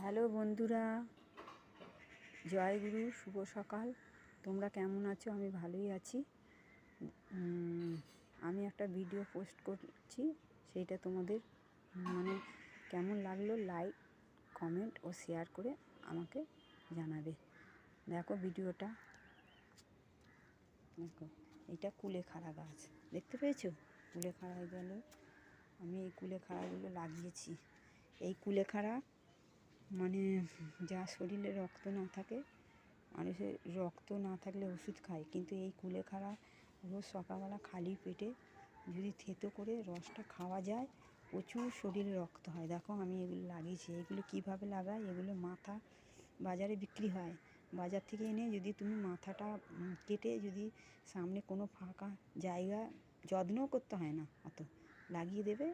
Hello বন্ধুরা, জয়গুরু, শুভ সকাল। তোমরা কেমন আছো? আমি ভালোই আছি। আমি একটা ভিডিও পোস্ট করছি, সেইটা তোমাদের কেমন লাগলো লাইক, কমেন্ট ও শেয়ার করে আমাকে জানাবে। দেখো ভিডিওটা, দেখো এটা কুলেখাড়া গাছ, দেখতে পেয়েছো? কুলেখাড়া গেল, আমি এই কুলেখাড়াগুলো লাগিয়েছি। এই কুলেখাড়া যা শরীরে রক্ত না থাকে, মানুষের রক্ত না থাকলে ওষুধ খায়, কিন্তু এই কুলেখাড়া রোজ সকালবেলা খালি পেটে যদি থেতো করে রসটা খাওয়া যায়, প্রচুর শরীরে রক্ত হয়। দেখো আমি এগুলো লাগিয়েছি। এগুলো কীভাবে লাগাই? এগুলো মাথা বাজারে বিক্রি হয়, বাজার থেকে এনে যদি তুমি মাথাটা কেটে যদি সামনে কোনো ফাঁকা জায়গা, যত্নও করতে হয় না, অত লাগিয়ে দেবে,